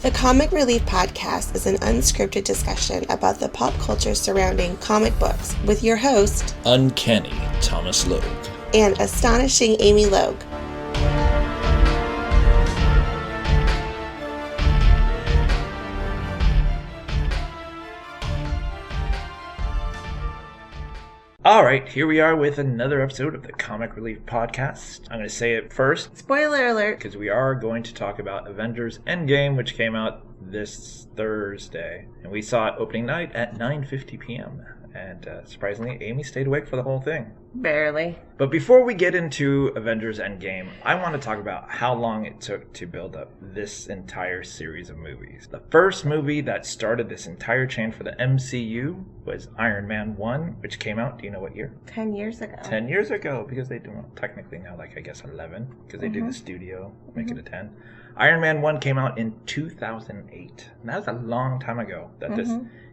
The Comic Relief Podcast is an unscripted discussion about the pop culture surrounding comic books with your host, Uncanny Thomas Logue, and astonishing Amy Logue. All right, here we are with another episode of the Comic Relief Podcast. I'm going to say it first. Spoiler alert. Because we are going to talk about Avengers Endgame, which came out this Thursday. And we saw it opening night at 9:50 p.m. And surprisingly, Amy stayed awake for the whole thing. Barely. But before we get into Avengers Endgame, I want to talk about how long it took to build up this entire series of movies. The first movie that started this entire chain for the MCU was Iron Man 1, which came out, do you know what year? 10 years ago. 10 years ago, because they do technically now, like I guess 11, because they do the studio, make it a 10. Iron Man 1 came out in 2008. And that was a long time ago that this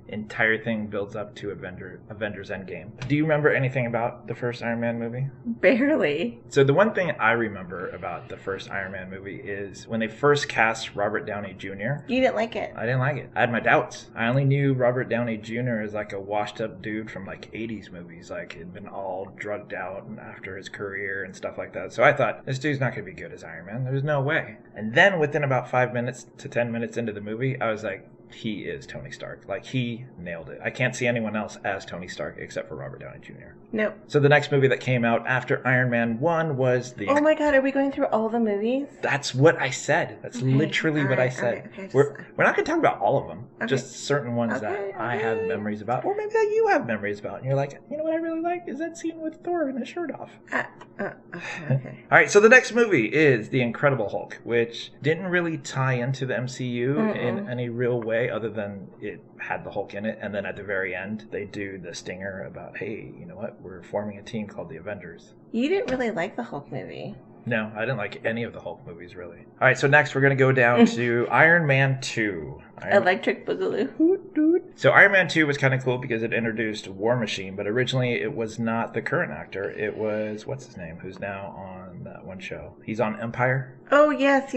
entire thing builds up to Avengers Endgame. Do you remember anything about the first Iron Man movie? Barely. So the one thing I remember about the first Iron Man movie is when they first cast Robert Downey Jr. You didn't like it? I didn't like it. I had my doubts. I only knew Robert Downey Jr. as like a washed up dude from like 80s movies. Like he'd been all drugged out after his career and stuff like that. So I thought, this dude's not going to be good as Iron Man. There's no way. And then within about 5 minutes to 10 minutes into the movie, I was like, he is Tony Stark. Like, he nailed it. I can't see anyone else as Tony Stark except for Robert Downey Jr. Nope. So the next movie that came out after Iron Man 1 was the... Oh my god, are we going through all the movies? That's what I said. That's literally what I said. Okay, we're not going to talk about all of them. Okay. Just certain ones that I have memories about. Or maybe that you have memories about. And you're like, you know what I really like? Is that scene with Thor and his shirt off. Okay. All right, so the next movie is The Incredible Hulk, which didn't really tie into the MCU in any real way other than it had the Hulk in it. And then at the very end, they do the stinger about, hey, you know what? We're forming a team called the Avengers. You didn't really like the Hulk movie. No, I didn't like any of the Hulk movies, really. All right, so next we're going to go down to Iron Man 2. Electric Boogaloo. So Iron Man 2 was kind of cool because it introduced War Machine, but originally it was not the current actor. It was, what's his name, who's now on that one show. He's on Empire. Oh, yes.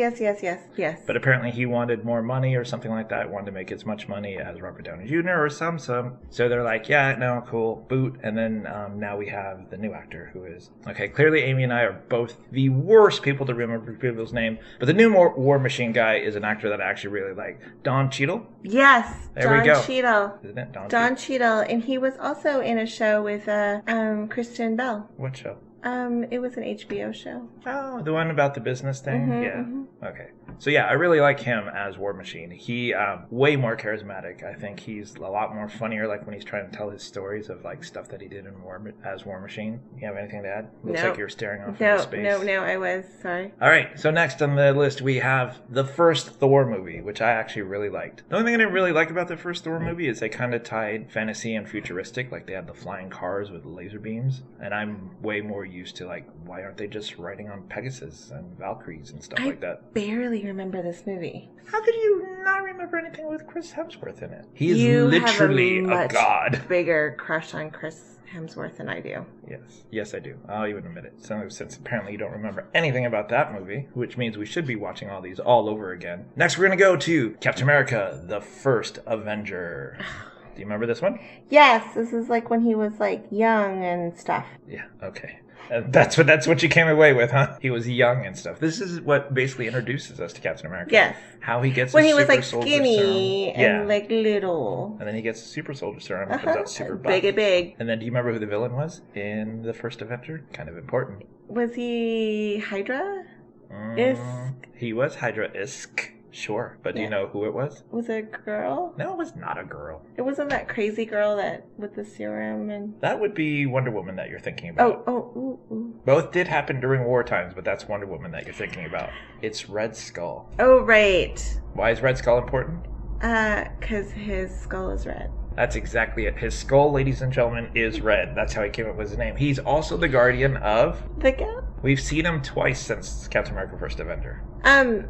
But apparently he wanted more money or something like that, wanted to make as much money as Robert Downey Jr. or some. So they're like, yeah, no, cool, boot. And then now we have the new actor who is, okay, clearly Amy and I are both the worst people to remember people's name, but the new War Machine guy is an actor that I actually really like. Don Cheadle? Yes, there we go. Cheadle. Isn't it Don Cheadle, and he was also in a show with Kristen Bell. What show? It was an HBO show. Oh, the one about the business thing? Okay. So yeah, I really like him as War Machine. He way more charismatic. I think he's a lot more funnier, like when he's trying to tell his stories of like stuff that he did as War Machine. You have anything to add? Looks like you're staring off into space. No, I was. Sorry. All right, so next on the list we have the first Thor movie, which I actually really liked. The only thing I didn't really like about the first Thor movie is they kind of tied fantasy and futuristic, like they had the flying cars with laser beams, and I'm way more used to like, why aren't they just riding on Pegasus and Valkyries and stuff like that? I barely remember this movie. How could you not remember anything with Chris Hemsworth in it? He is literally a god. Bigger crush on Chris Hemsworth than I do. Yes, I do. I'll even admit it. So, since apparently you don't remember anything about that movie, which means we should be watching all these all over again. Next, we're going to go to Captain America, the First Avenger. Do you remember this one? Yes, this is like when he was like young and stuff. Yeah, okay. That's what you came away with, huh? He was young and stuff. This is what basically introduces us to Captain America. Yes. How he gets when his he was super like soldier skinny serum. and like little. And then he gets a super soldier serum and comes out super buff. Big and big. And then do you remember who the villain was in the first Avenger? Kind of important. Was he Hydra? He was Hydra-esque. Sure, but do you know who it was? Was it a girl? No, it was not a girl. It wasn't that crazy girl that with the serum and... That would be Wonder Woman that you're thinking about. Ooh. Both did happen during war times, but that's Wonder Woman that you're thinking about. It's Red Skull. Oh, right. Why is Red Skull important? 'Cause his skull is red. That's exactly it. His skull, ladies and gentlemen, is red. That's how he came up with his name. He's also the guardian of... The Gap? We've seen him twice since Captain America First Avenger.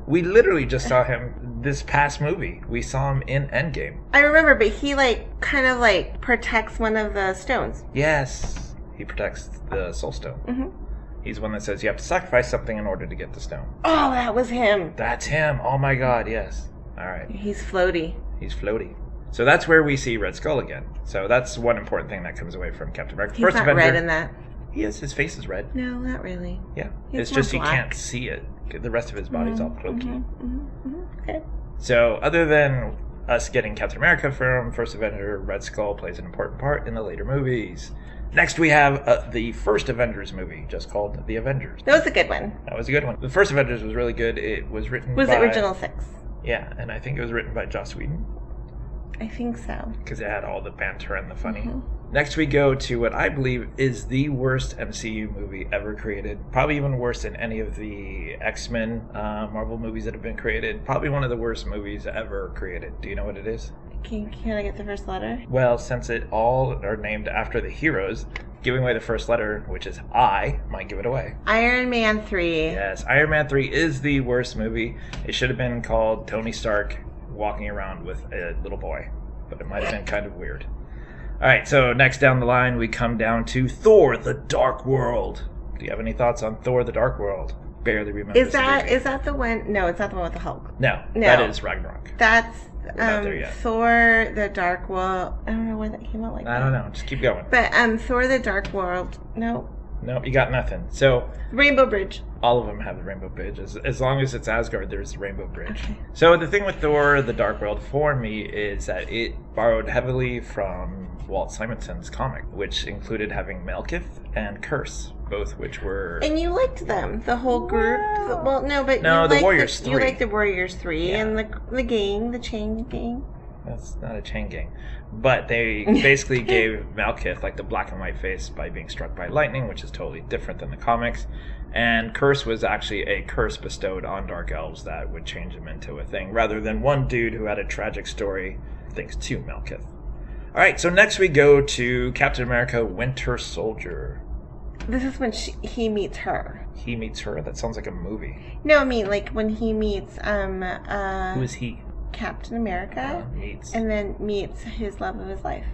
We literally just saw him this past movie. We saw him in Endgame. I remember, but he kind of protects one of the stones. Yes. He protects the Soul Stone. Mm-hmm. He's the one that says you have to sacrifice something in order to get the stone. Oh, that was him. That's him. Oh my god, yes. All right. He's floaty. He's floaty. So that's where we see Red Skull again. So that's one important thing that comes away from Captain America. He's not red in that. He is. His face is red. No, not really. Yeah. He's It's just more you can't black. see it. The rest of his body's all cloaky. Okay. So other than us getting Captain America from First Avenger, Red Skull plays an important part in the later movies. Next we have the first Avengers movie, just called The Avengers. That was a good one. That was a good one. The first Avengers was really good. It was written Was by... the original 6? Yeah, and I think it was written by Joss Whedon. I think so. Because it had all the banter and the funny. Next we go to what I believe is the worst MCU movie ever created. Probably even worse than any of the X-Men Marvel movies that have been created. Probably one of the worst movies ever created. Do you know what it is? Can I get the first letter? Well, since it all are named after the heroes, giving away the first letter, which is I, might give it away. Iron Man 3. Yes, Iron Man 3 is the worst movie. It should have been called Tony Stark walking around with a little boy, but it might have been kind of weird. All right, so next down the line, we come down to Thor: The Dark World. Do you have any thoughts on Thor: The Dark World? Barely remember. Is that the one? No, it's not the one with the Hulk. No, that is Ragnarok. That's not there yet. Thor: The Dark World. I don't know when that came out. I don't know. Just keep going. But Thor: The Dark World. No. Nope, you got nothing. So Rainbow Bridge. all of them have the Rainbow Bridge. As long as it's Asgard, there's the Rainbow Bridge. Okay. So the thing with Thor: The Dark World for me is that it borrowed heavily from Walt Simonson's comic, which included having Malekith and Curse, both which were... And you liked them, the whole group. Well, No, but no, you the liked Warriors 3. You liked the Warriors 3 Yeah. and the gang, the chain gang. That's not a chain gang. But they basically gave Malekith like the black and white face by being struck by lightning, which is totally different than the comics. And Curse was actually a curse bestowed on Dark Elves that would change him into a thing, rather than one dude who had a tragic story thanks to Malekith. Alright, so next we go to Captain America Winter Soldier. This is when he meets her. He meets her? That sounds like a movie. No, I mean like when he meets Who is he? Captain America, Meets and then meets his love of his life.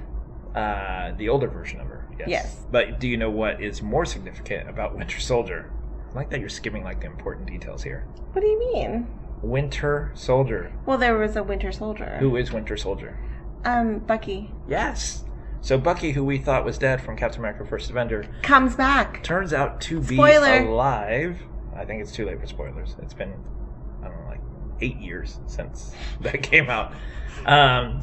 the older version of her. Yes. But do you know what is more significant about Winter Soldier? I like that you're skimming like the important details here. What do you mean? Winter Soldier. Well, there was a Winter Soldier. Who is Winter Soldier? Bucky. Yes. So Bucky, who we thought was dead from Captain America First Avenger, Comes back. turns out to be Spoiler. alive. I think it's too late for spoilers. It's been, I don't know, like 8 years since that came out.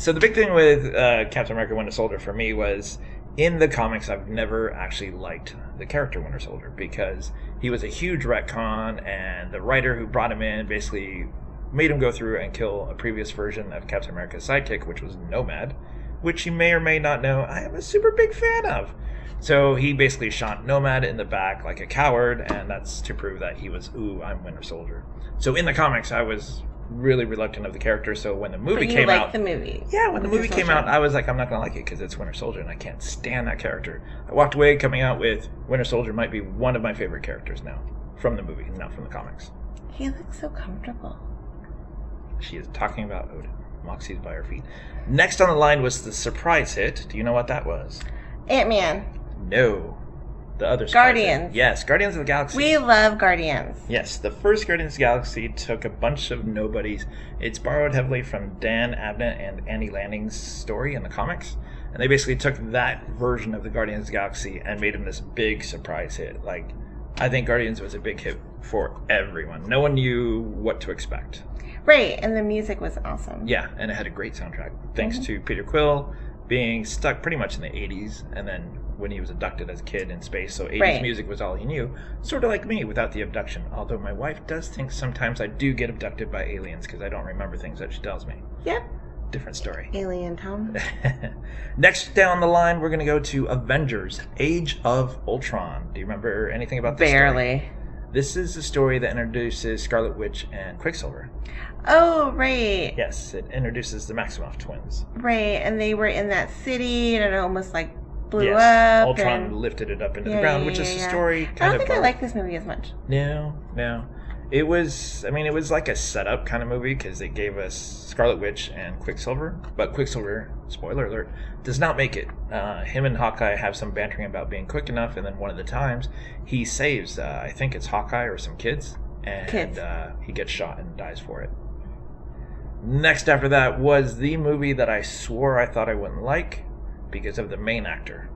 So the big thing with Captain America Winter Soldier for me was, in the comics, I've never actually liked the character Winter Soldier because he was a huge retcon, and the writer who brought him in basically made him go through and kill a previous version of Captain America's sidekick, which was Nomad, which you may or may not know I am a super big fan of. So he basically shot Nomad in the back like a coward, and that's to prove that he was, ooh, I'm Winter Soldier. So in the comics, I was really reluctant of the character, so when the movie came out... the movie. Yeah, when the Winter movie came Soldier. out, I was like, I'm not going to like it because it's Winter Soldier, and I can't stand that character. I walked away coming out with Winter Soldier might be one of my favorite characters now, from the movie, not from the comics. He looks so comfortable. She is talking about Odin. Moxie's by her feet. Next on the line was the surprise hit. Do you know what that was? Ant-Man. No. The other surprise hit. Guardians. Yes, Guardians of the Galaxy. We love Guardians. Yes, the first Guardians of the Galaxy took a bunch of nobodies. It's borrowed heavily from Dan Abnett and Andy Landing's story in the comics. And they basically took that version of the Guardians of the Galaxy and made him this big surprise hit. Like, I think Guardians was a big hit for everyone. No one knew what to expect. Right, and the music was awesome. Yeah, and it had a great soundtrack. Thanks to Peter Quill being stuck pretty much in the 80s, and then when he was abducted as a kid in space, so 80s music was all he knew. Sort of like me without the abduction, although my wife does think sometimes I do get abducted by aliens because I don't remember things that she tells me. Yep. Different story. Alien Tom. Next down the line, we're going to go to Avengers: Age of Ultron. Do you remember anything about this story? Barely. This is the story that introduces Scarlet Witch and Quicksilver. Oh, right. Yes, it introduces the Maximoff twins. Right, and they were in that city, and it almost like blew Yes, up. Ultron and... lifted it up into the ground, which is a story I kind don't of... think I like this movie as much. No. It was like a setup kind of movie because it gave us Scarlet Witch and Quicksilver. But Quicksilver, spoiler alert, does not make it. Him and Hawkeye have some bantering about being quick enough, and then one of the times he saves, I think it's Hawkeye or some kids, and he gets shot and dies for it. Next after that was the movie that I swore I thought I wouldn't like because of the main actor.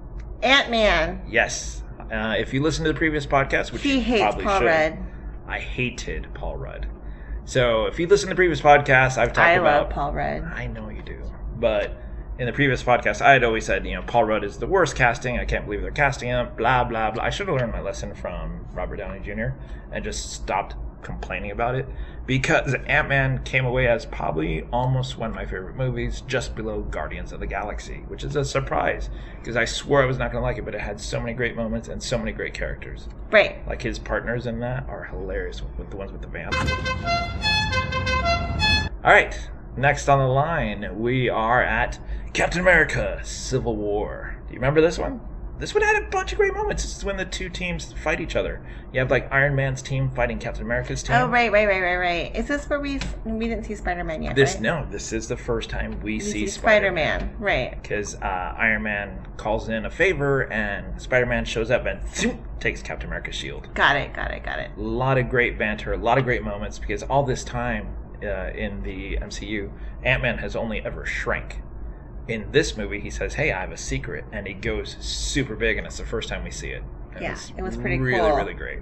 Ant-Man. Yes. If you listen to the previous podcast, which He you hates probably Paul should, Rudd. I hated Paul Rudd. So if you listen to the previous podcast, I've talked I about... love Paul Rudd. I know you do. But in the previous podcast, I had always said, Paul Rudd is the worst casting. I can't believe they're casting him. Blah, blah, blah. I should have learned my lesson from Robert Downey Jr. and just stopped complaining about it. Because Ant-Man came away as probably almost one of my favorite movies, just below Guardians of the Galaxy, which is a surprise. Because I swore I was not going to like it, but it had so many great moments and so many great characters. Right. Like his partners in that are hilarious, with the ones with the band. All right. Next on the line, we are at Captain America, Civil War. Do you remember this one? This one had a bunch of great moments. This is when the two teams fight each other. You have like Iron Man's team fighting Captain America's team. Oh, right. Is this where we didn't see Spider-Man yet, right? No, this is the first time we see Spider-Man. Right. Because Iron Man calls in a favor and Spider-Man shows up and takes Captain America's shield. Got it. A lot of great banter, a lot of great moments, because all this time in the MCU, Ant-Man has only ever shrank. In this movie, he says, hey, I have a secret, and he goes super big, and it's the first time we see it. It was pretty really, cool. really great.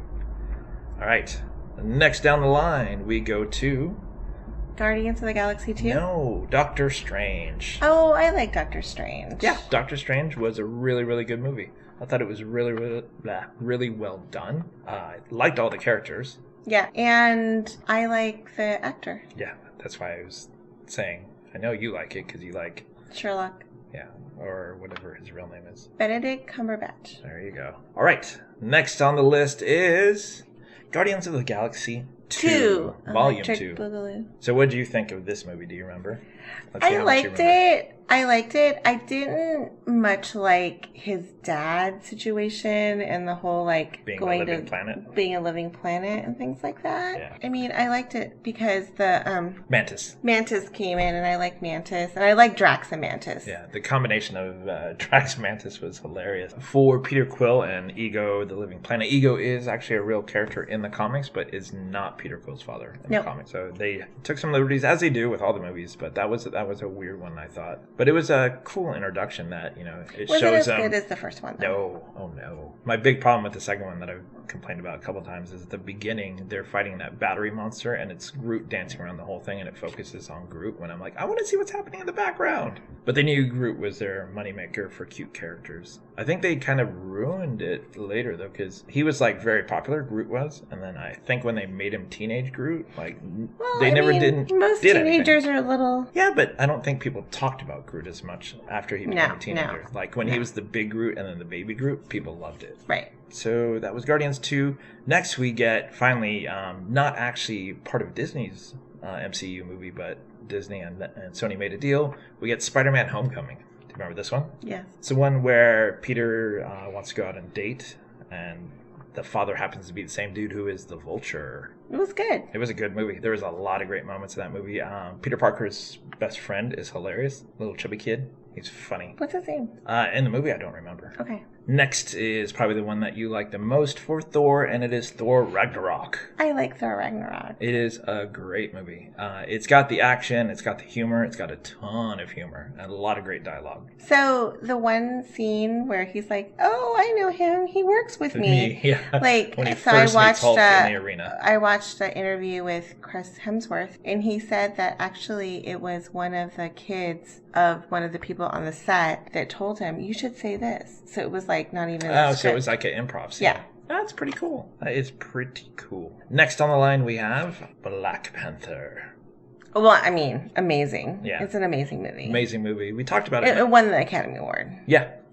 All right. Next down the line, we go to... Guardians of the Galaxy 2? No, Doctor Strange. Oh, I like Doctor Strange. Yeah, Doctor Strange was a really, really good movie. I thought it was really well done. I liked all the characters. Yeah, and I like the actor. Yeah, that's why I was saying, I know you like it, because you like... Sherlock. Yeah, or whatever his real name is. Benedict Cumberbatch. There you go. All right, next on the list is Guardians of the Galaxy 2, Volume Electric 2. Boogaloo. So what do you think of this movie? Do you remember? I liked it. I didn't much like his dad's situation and the whole being going a living to planet. being a living planet and things like that. Yeah. I mean, I liked it because the Mantis came in, and I like Mantis, and I like Drax and Mantis. Yeah, the combination of Drax and Mantis was hilarious. For Peter Quill and Ego, the living planet, Ego is actually a real character in the comics, but is not Peter Quill's father in the comics. So they took some liberties, as they do with all the movies, but that was a weird one, I thought. But it was a cool introduction that, it Was shows it as good as the first one, though? No. Oh, no. My big problem with the second one that I've complained about a couple times is at the beginning, they're fighting that battery monster, and it's Groot dancing around the whole thing, and it focuses on Groot, when I'm like, I want to see what's happening in the background. But they knew Groot was their moneymaker for cute characters. I think they kind of ruined it later, though, because he was, very popular, Groot was, and then I think when they made him teenage Groot, most teenagers are a little... Yeah, but I don't think people talked about Groot as much after he became a teenager. When he was the big Groot and then the baby Groot, people loved it. Right. So that was Guardians 2. Next we get, finally, not actually part of Disney's MCU movie, but Disney and Sony made a deal. We get Spider-Man Homecoming. Do you remember this one? Yes. It's the one where Peter wants to go out on a date, and the father happens to be the same dude who is the Vulture. It was good. It was a good movie. There was a lot of great moments in that movie. Peter Parker's best friend is hilarious. Little chubby kid. He's funny. What's his name? In the movie, I don't remember. Okay. Next is probably the one that you like the most for Thor, and it is Thor Ragnarok. I like Thor Ragnarok. It is a great movie. It's got the action, it's got the humor, it's got a ton of humor, and a lot of great dialogue. So the one scene where he's like, "Oh, I know him. He works with me." Yeah. When he first meets Hulk in the arena. I watched an interview with Chris Hemsworth, and he said that actually it was one of the kids of one of the people on the set that told him, "You should say this." So it was not even a script. So it was like an improv scene. Yeah. That's pretty cool. That is pretty cool. Next on the line, we have Black Panther. Well, I mean, amazing. Yeah. It's an amazing movie. Amazing movie. We talked about it. It won the Academy Award.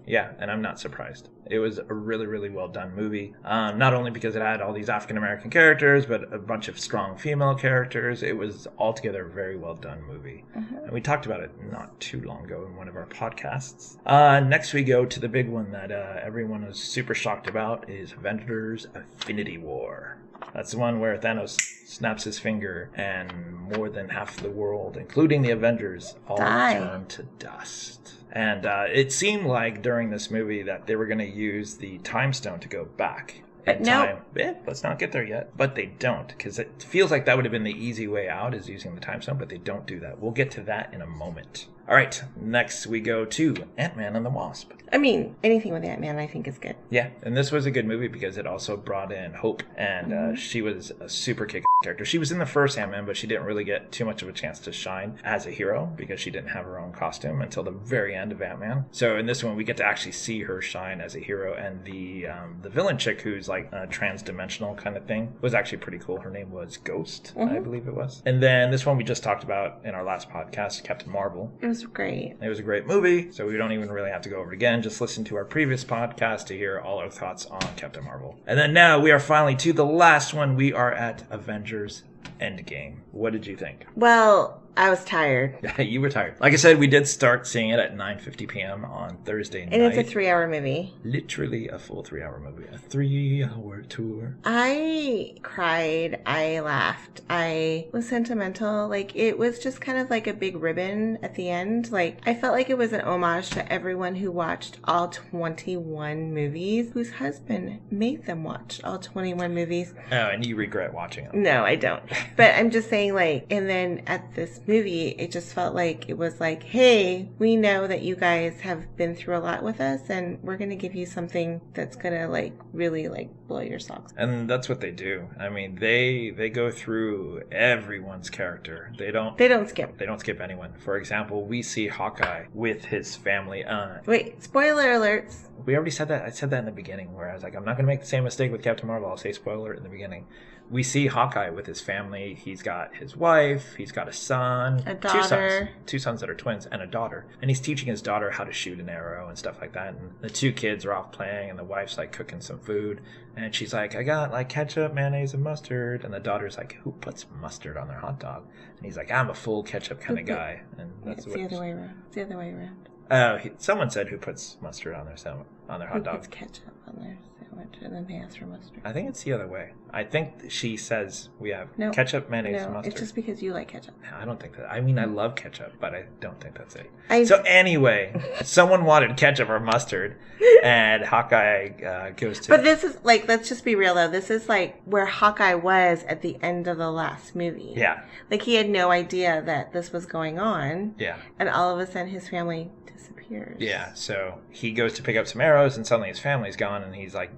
Yeah, and I'm not surprised. It was a really, really well done movie. Not only because it had all these African American characters, but a bunch of strong female characters. It was altogether a very well done movie. Mm-hmm. And we talked about it not too long ago in one of our podcasts. Next we go to the big one that everyone was super shocked about is Avengers Infinity War. That's the one where Thanos snaps his finger and more than half the world, including the Avengers, all turn to dust. And it seemed like during this movie that they were going to use the Time Stone to go back But in no. time. Yeah, let's not get there yet. But they don't, because it feels like that would have been the easy way out, is using the time stone, but they don't do that. We'll get to that in a moment. All right, next we go to Ant-Man and the Wasp. I mean, anything with Ant-Man I think is good. Yeah, and this was a good movie because it also brought in Hope, and she was a super kick character. She was in the first Ant-Man, but she didn't really get too much of a chance to shine as a hero because she didn't have her own costume until the very end of Ant-Man. So in this one, we get to actually see her shine as a hero, and the villain chick, who's like a trans-dimensional kind of thing, was actually pretty cool. Her name was Ghost, I believe it was. And then this one we just talked about in our last podcast, Captain Marvel. It was great. It was a great movie, so we don't even really have to go over it again. Just listen to our previous podcast to hear all our thoughts on Captain Marvel. And then now we are finally to the last one. We are at Avengers Endgame. What did you think? Well, I was tired. You were tired. Like I said, we did start seeing it at 9:50 p.m. on Thursday night. And it's a 3-hour movie. Literally a full 3-hour movie. A 3-hour tour. I cried. I laughed. I was sentimental. Like, it was just kind of like a big ribbon at the end. Like, I felt like it was an homage to everyone who watched all 21 movies, whose husband made them watch all 21 movies. Oh, and you regret watching them. No, I don't. But I'm just saying, like, and then at this movie, it just felt like it was like, hey, we know that you guys have been through a lot with us, and we're going to give you something that's going to, like, really, like, blow your socks. And that's what they do. I mean, they go through everyone's character. They don't skip. They don't skip anyone. For example, we see Hawkeye with his family. Wait, spoiler alerts. We already said that. I said that in the beginning, where I was like, I'm not going to make the same mistake with Captain Marvel. I'll say spoiler in the beginning. We see Hawkeye with his family. He's got his wife. He's got a son. A daughter. Two sons that are twins, and a daughter. And he's teaching his daughter how to shoot an arrow and stuff like that. And the two kids are off playing, and the wife's like cooking some food. And she's like, I got like ketchup, mayonnaise, and mustard. And the daughter's like, who puts mustard on their hot dog? And he's like, I'm a full ketchup kind of guy. And that's It's the other way around. It's the other way around. Someone said who puts mustard on their hot dog. Who puts ketchup on their sandwich and then they ask for mustard? I think it's the other way. I think she says we have ketchup, mayonnaise, and mustard. It's just because you like ketchup. No, I don't think that. I mean, I love ketchup, but I don't think that's it. So anyway, someone wanted ketchup or mustard, and Hawkeye goes to... But this is, like, let's just be real, though. This is, like, where Hawkeye was at the end of the last movie. Yeah. Like, he had no idea that this was going on. Yeah. And all of a sudden, his family disappears. Yeah, so he goes to pick up some arrows, and suddenly his family's gone, and he's, like,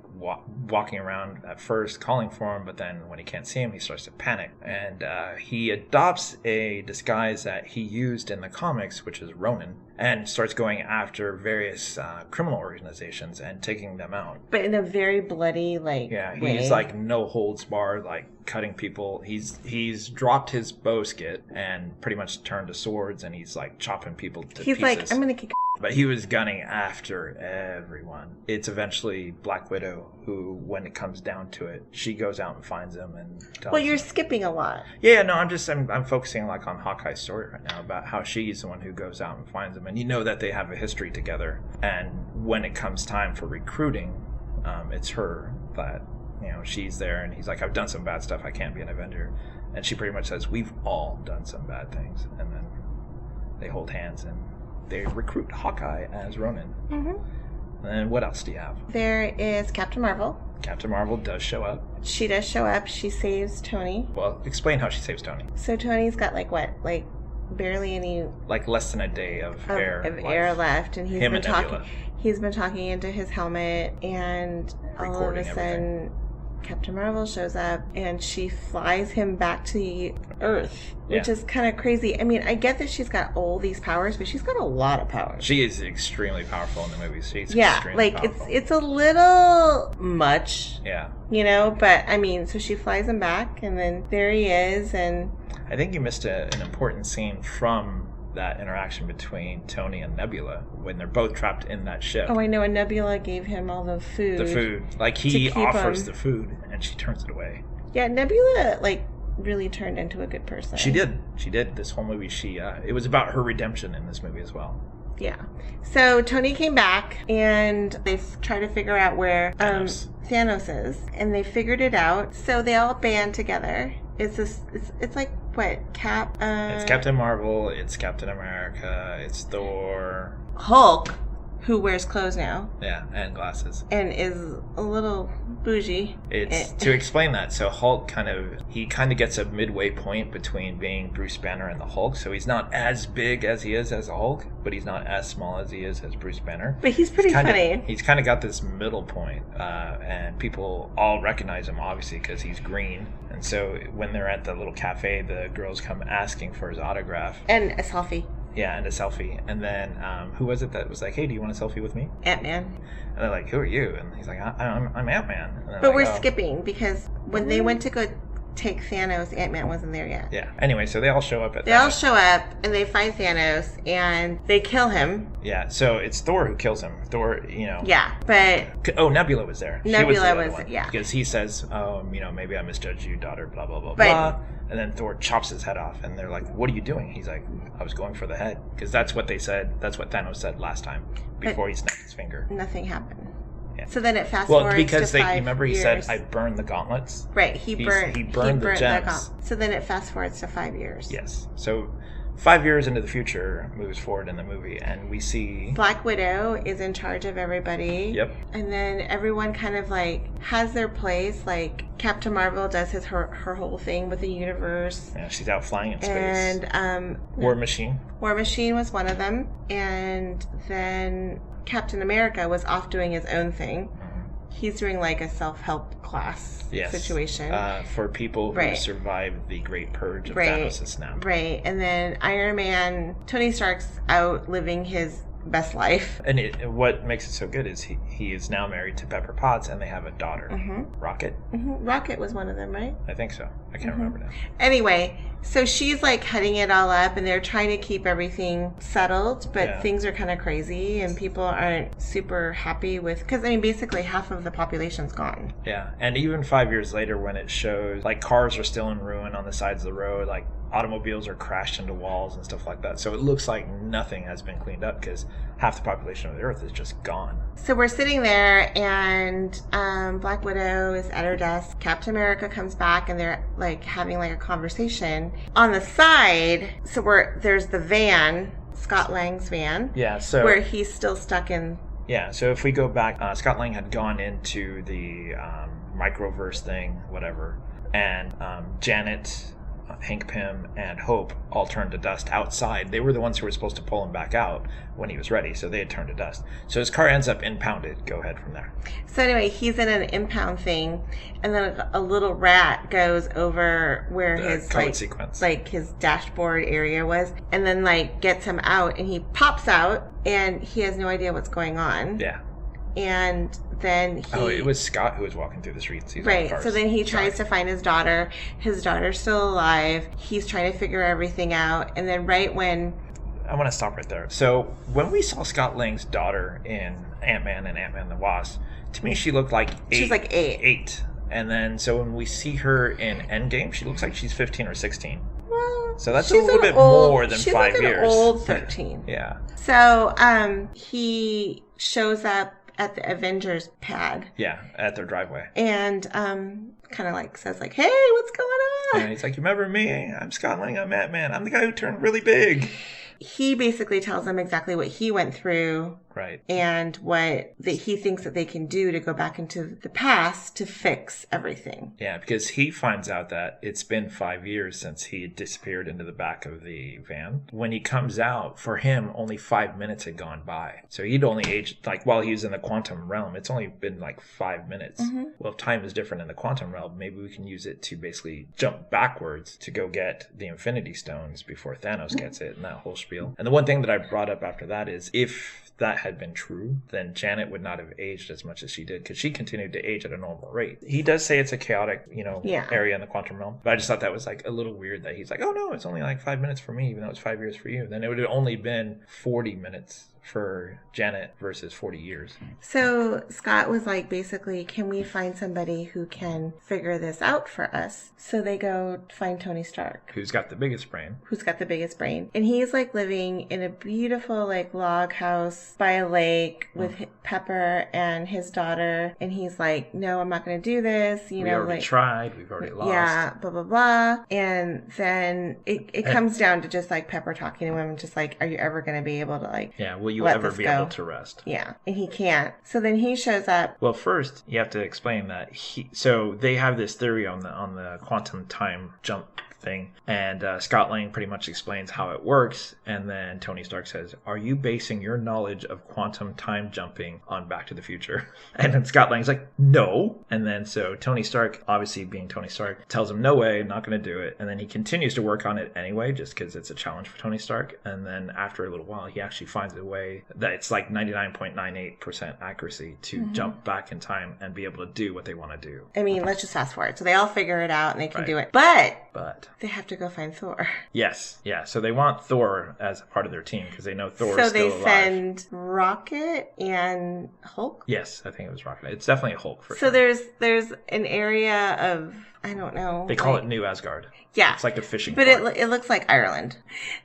walking around at first calling for him, but then when he can't see him, he starts to panic. And he adopts a disguise that he used in the comics, which is Ronin, and starts going after various criminal organizations and taking them out. But in a very bloody, like, he's like no holds barred, like cutting people. He's dropped his bowskit and pretty much turned to swords, and he's like chopping people to pieces. He's like, I'm gonna kick. But he was gunning after everyone. It's eventually Black Widow who, when it comes down to it, she goes out and finds him and tells Well, you're him. Skipping a lot. Yeah, no, I'm focusing like on Hawkeye's story right now about how she's the one who goes out and finds him, and you know that they have a history together. And when it comes time for recruiting, it's her that, you know, she's there, and he's like, I've done some bad stuff. I can't be an Avenger. And she pretty much says, we've all done some bad things. And then they hold hands and they recruit Hawkeye as Ronin. Mm-hmm. And what else do you have? There is Captain Marvel. Captain Marvel does show up. She does show up. She saves Tony. Well, explain how she saves Tony. So Tony's got like what? Like barely any... Like less than a day of air left. And Him and Nebula. He's been talking into his helmet, and all of a sudden... Captain Marvel shows up, and she flies him back to the Earth, which is kind of crazy. I mean, I get that she's got all these powers, but she's got a lot of powers. She is extremely powerful in the movie. She's extremely powerful. It's a little much. Yeah. You know, but I mean, so she flies him back, and then there he is, and... I think you missed an important scene from that interaction between Tony and Nebula when they're both trapped in that ship. Oh, I know, and Nebula gave him all the food. The food. Like, he offers the food, and she turns it away. Yeah, Nebula, like, really turned into a good person. She did. She did. This whole movie, it was about her redemption in this movie as well. Yeah. So Tony came back, and they tried to figure out where Thanos is, and they figured it out. So they all band together. It's like what? It's Captain Marvel. It's Captain America. It's Thor. Hulk. who wears clothes now. Yeah, and glasses. And is a little bougie. It's to explain that. So Hulk kind of gets a midway point between being Bruce Banner and the Hulk. So he's not as big as he is as a Hulk, but he's not as small as he is as Bruce Banner. But he's pretty funny. He's kind of got this middle point, and people all recognize him obviously because he's green. And so when they're at the little cafe, the girls come asking for his autograph and a selfie. Yeah, and a selfie. And then who was it that was like, "Hey, do you want a selfie with me?" Ant-Man. And they're like, "Who are you?" And he's like, I'm Ant-Man. But we're skipping because when they went to go take Thanos, Ant-Man wasn't there yet. Yeah. Anyway, so they all show up at They all show up and they find Thanos and they kill him. Yeah, so it's Thor who kills him. Thor, Yeah, but... Oh, Nebula was there. Nebula was yeah. Because he says, maybe I misjudged you, daughter, blah, blah, blah, blah. And then Thor chops his head off and they're like, "What are you doing?" He's like, "I was going for the head." Because that's what they said. That's what Thanos said last time before he snapped his finger. Nothing happened. Yeah. So then it fast forwards to 5 because he years. said, "I burned the gauntlets." Right, he burned the gems. So then it fast forwards to 5 years. Yes. So 5 years into the future moves forward in the movie, and we see Black Widow is in charge of everybody. Yep. And then everyone kind of has their place. Like Captain Marvel does her whole thing with the universe. Yeah, she's out flying in space. And War Machine. War Machine was one of them, and then Captain America was off doing his own thing. He's doing a self-help class situation. For people who survived the Great Purge of Thanos' snap. Right. And then Iron Man, Tony Stark's out living his best life. And what makes it so good is he is now married to Pepper Potts and they have a daughter. Mm-hmm. Rocket? Mm-hmm. Rocket was one of them, right? I think so. I can't remember now. Anyway, so she's cutting it all up and they're trying to keep everything settled, but things are kind of crazy and people aren't super happy with, because basically half of the population's gone. Yeah, and even 5 years later when it shows cars are still in ruin on the sides of the road, automobiles are crashed into walls and stuff like that. So it looks like nothing has been cleaned up because half the population of the Earth is just gone. So we're sitting there and Black Widow is at her desk. Captain America comes back and they're having a conversation. On the side, so there's the van, Scott Lang's van. Yeah, so where he's still stuck in. Yeah, so if we go back, Scott Lang had gone into the microverse thing, whatever, and Janet, Hank Pym, and Hope all turned to dust outside. They were the ones who were supposed to pull him back out when he was ready, so they had turned to dust. So his car ends up impounded. Go ahead from there. So anyway, he's in an impound thing, and then a little rat goes over where his code sequence, his dashboard area was, and then gets him out, and he pops out, and he has no idea what's going on. Yeah. And then it was Scott who was walking through the streets. Right. So then he tries to find his daughter. His daughter's still alive. He's trying to figure everything out. And then right when... I want to stop right there. So when we saw Scott Lang's daughter in Ant-Man and Ant-Man and the Wasp, to me she looked like 8. She's 8. And then so when we see her in Endgame, she looks like she's 15 or 16. Well, so that's a little bit more than 5 years. She's an old 13. Yeah. So he shows up at the Avengers pad. Yeah, at their driveway. And kind of says hey, what's going on? And he's like, "You remember me? I'm Scott Lang, I'm Ant-Man. I'm the guy who turned really big." He basically tells them exactly what he went through. Right. And what he thinks that they can do to go back into the past to fix everything. Yeah, because he finds out that it's been 5 years since he disappeared into the back of the van. When he comes out, for him, only 5 minutes had gone by. So he'd only aged, while he was in the quantum realm, it's only been 5 minutes. Mm-hmm. Well, if time is different in the quantum realm, maybe we can use it to basically jump backwards to go get the Infinity Stones before Thanos gets it and that whole spiel. And the one thing that I brought up after that is if that had been true, then Janet would not have aged as much as she did because she continued to age at a normal rate. He does say it's a chaotic, area in the quantum realm, but I just thought that was a little weird that he's oh no, it's only 5 minutes for me, even though it's 5 years for you. Then it would have only been 40 minutes for Janet versus 40 years. So Scott was basically, can we find somebody who can figure this out for us? So they go find Tony Stark. Who's got the biggest brain. And he's living in a beautiful log house by a lake with Pepper and his daughter. And he's no, I'm not going to do this. We already tried. We've already lost. Yeah, blah, blah, blah. And then it comes down to just Pepper talking to him and just are you ever going to be able to Yeah, will you let ever this be go. able to rest? Yeah, and he can't. So then he shows up. Well, first you have to explain that so they have this theory on the quantum time jump thing, and Scott Lang pretty much explains how it works, and then Tony Stark says, "Are you basing your knowledge of quantum time jumping on Back to the Future?" And then Scott Lang's like, "No." And then so Tony Stark, obviously being Tony Stark, tells him, "No way, not going to do it." And then he continues to work on it anyway, just because it's a challenge for Tony Stark. And then after a little while, he actually finds a way that it's like 99.98% accuracy to jump back in time and be able to do what they want to do. I mean, let's just fast forward. So they all figure it out and they can Right. do it. But They have to go find Thor. Yes, yeah. So they want Thor as a part of their team because they know Thor So is still they alive. send Rocket and Hulk. Yes, I think it was Rocket. It's definitely a Hulk for So sure. there's an area of, I don't know. They call it New Asgard. Yeah. It's like a fishing But port. it looks like Ireland.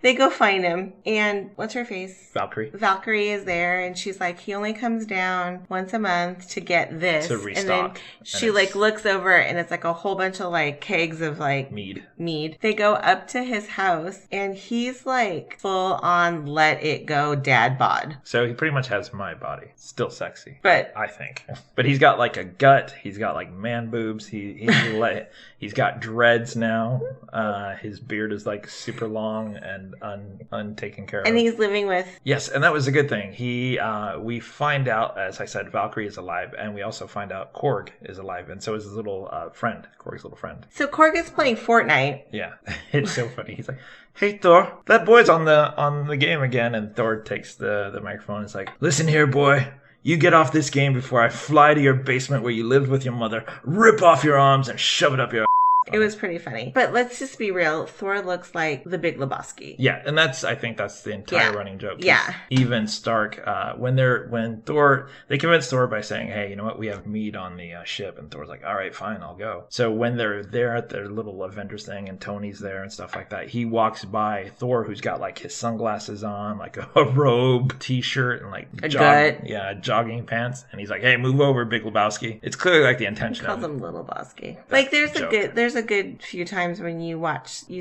They go find him, and what's her face? Valkyrie. Valkyrie is there, and she's like, he only comes down once a month to get this. To And then restock. she And like it's- looks over, and it's like a whole bunch of like kegs of like Mead. They go up to his house, and he's like full on let it go dad bod. So he pretty much has my body. Still sexy. But- I think. But he's got like a gut. He's got like man boobs. He's got dreads now. His beard is like super long and untaken care of. And he's living with Yes, and that was a good thing. We find out, as I said, Valkyrie is alive, and we also find out Korg is alive, and so is his little friend, Korg's little friend. So Korg is playing Fortnite. Yeah, it's so funny. He's like, "Hey Thor, that boy's on the game again," and Thor takes the microphone and is like, "Listen here, boy. You get off this game before I fly to your basement where you lived with your mother, rip off your arms, and shove it up your." It was pretty funny. But let's just be real. Thor looks like the Big Lebowski. Yeah, and I think that's the entire running joke. 'Cause Yeah. Even Stark, when Thor, they convince Thor by saying, "Hey, you know what? We have meat on the ship," and Thor's like, "All right, fine, I'll go." So when they're there at their little Avengers thing, and Tony's there and stuff like that, he walks by Thor, who's got like his sunglasses on, like a robe, t-shirt, and like jogging pants, and he's like, "Hey, move over, Big Lebowski." It's clearly like the intention Calls of him Little Bosky. Like there's joke. a good few times when you